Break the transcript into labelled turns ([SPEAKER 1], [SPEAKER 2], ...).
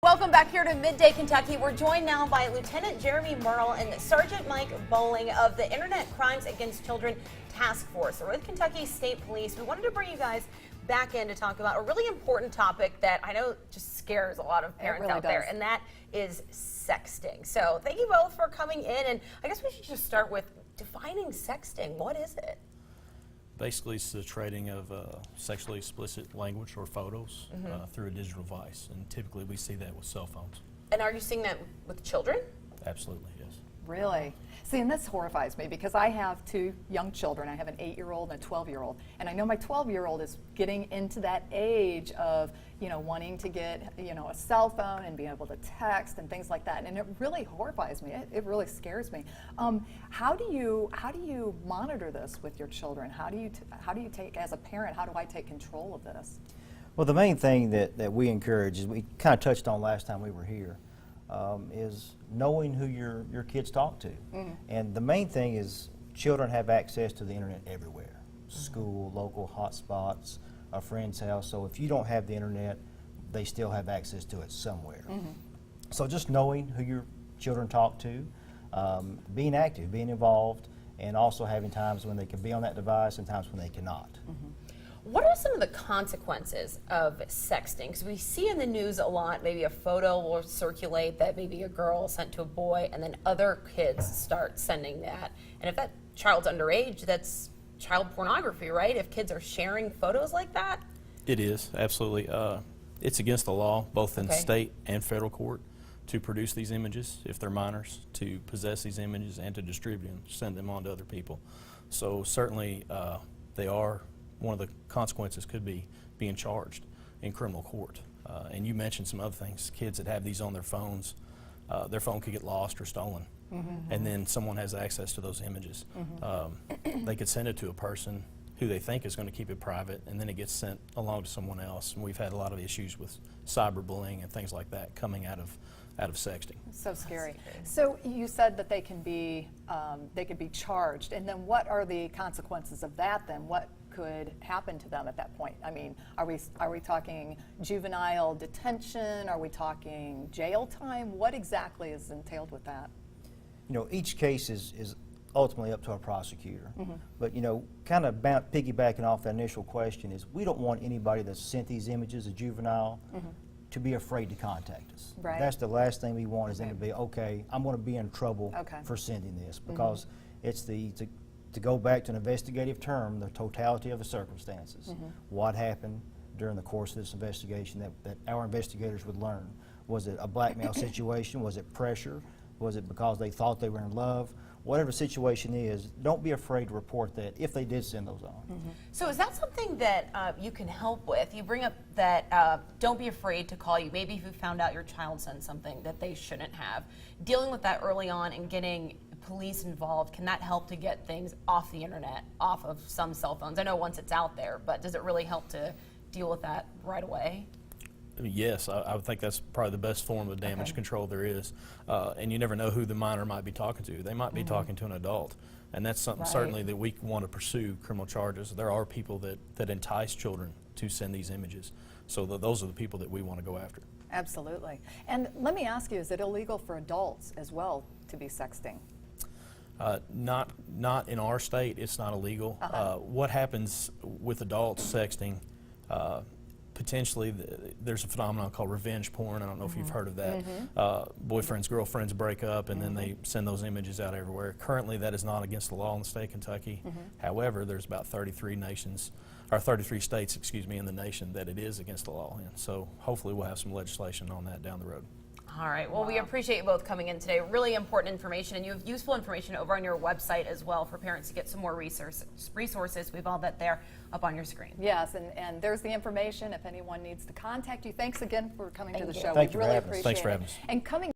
[SPEAKER 1] Welcome back here to Midday, Kentucky. We're joined now by Lieutenant Jeremy Merle and Sergeant Mike Bowling of the Internet Crimes Against Children Task Force. We're with Kentucky State Police. We wanted to bring you guys back in to talk about a really important topic that I know just scares a lot of parents
[SPEAKER 2] really
[SPEAKER 1] out there, and that is sexting. So thank you both for coming in, and I guess we should just start with defining sexting. What is it?
[SPEAKER 3] Basically, it's the trading of sexually explicit language or photos through a digital device, and typically we see that with cell phones.
[SPEAKER 1] And are you seeing that with children?
[SPEAKER 3] Absolutely, yes.
[SPEAKER 2] Really? See, and this horrifies me because I have two young children. I have an 8-year-old and a 12-year-old. And I know my 12-year-old is getting into that age of, wanting to get, a cell phone and being able to text and things like that. And it really horrifies me. It really scares me. How do you monitor this with your children? How do you take, as a parent, how do I take control of this?
[SPEAKER 4] Well, the main thing that we encourage, is we kind of touched on last time we were here, is knowing who your kids talk to. Mm-hmm. And the main thing is children have access to the internet everywhere. Mm-hmm. School, local hotspots, a friend's house. So if you don't have the internet, they still have access to it somewhere. Mm-hmm. So just knowing who your children talk to, being active, being involved, and also having times when they can be on that device and times when they cannot. Mm-hmm.
[SPEAKER 1] What are some of the consequences of sexting? Because we see in the news a lot, maybe a photo will circulate that maybe a girl sent to a boy, and then other kids start sending that. And if that child's underage, that's child pornography, right? If kids are sharing photos like that?
[SPEAKER 3] It is, absolutely. It's against the law, both in state and federal court, to produce these images, if they're minors, to possess these images and to distribute them, send them on to other people. So certainly they are. One of the consequences could be being charged in criminal court. And you mentioned some other things. Kids that have these on their phones, their phone could get lost or stolen. Mm-hmm. And then someone has access to those images. Mm-hmm. They could send it to a person who they think is going to keep it private, and then it gets sent along to someone else. And we've had a lot of issues with cyberbullying and things like that coming out of sexting.
[SPEAKER 2] So scary. So you said that they could be charged, and then what are the consequences of that then? What could happen to them at that point? I mean, are we talking juvenile detention? Are we talking jail time? What exactly is entailed with that?
[SPEAKER 4] Each case is ultimately up to a prosecutor. Mm-hmm. But kind of piggybacking off that initial question is we don't want anybody that's sent these images, a juvenile, mm-hmm. to be afraid to contact us. Right. That's the last thing we want is them to be, okay, I'm going to be in trouble for sending this, because mm-hmm. it's to go back to an investigative term, the totality of the circumstances. Mm-hmm. What happened during the course of this investigation that our investigators would learn? Was it a blackmail situation? Was it pressure? Was it because they thought they were in love? Whatever the situation is, don't be afraid to report that if they did send those on. Mm-hmm.
[SPEAKER 1] So is that something that you can help with? You bring up that don't be afraid to call you. Maybe if you found out your child sent something that they shouldn't have. Dealing with that early on and getting police involved, can that help to get things off the internet, off of some cell phones? I know once it's out there, but does it really help to deal with that right away?
[SPEAKER 3] Yes, I would think that's probably the best form of damage control there is. And you never know who the minor might be talking to. They might be talking to an adult. And that's something certainly that we want to pursue criminal charges. There are people that entice children to send these images. So those are the people that we want to go after.
[SPEAKER 2] With And let me ask you, is it illegal for adults as well to be sexting?
[SPEAKER 3] Not in our state. It's not illegal. What happens with adults sexting, potentially there's a phenomenon called revenge porn. I don't know if you've heard of that. Boyfriends, girlfriends break up and then they send those images out everywhere. Currently that is not against the law in the state of Kentucky. However, there's about 33 states, in the nation that it is against the law in. So hopefully we'll have some legislation on that down the road.
[SPEAKER 1] All right. Well, we appreciate you both coming in today. Really important information, and you have useful information over on your website as well for parents to get some more resources. We've all that there up on your screen.
[SPEAKER 2] Yes, and there's the information if anyone needs to contact you. Thanks again for coming to the show.
[SPEAKER 4] Thank you
[SPEAKER 2] we really
[SPEAKER 4] for having us.
[SPEAKER 2] appreciate
[SPEAKER 3] Thanks for
[SPEAKER 2] it.
[SPEAKER 3] having us.
[SPEAKER 2] And coming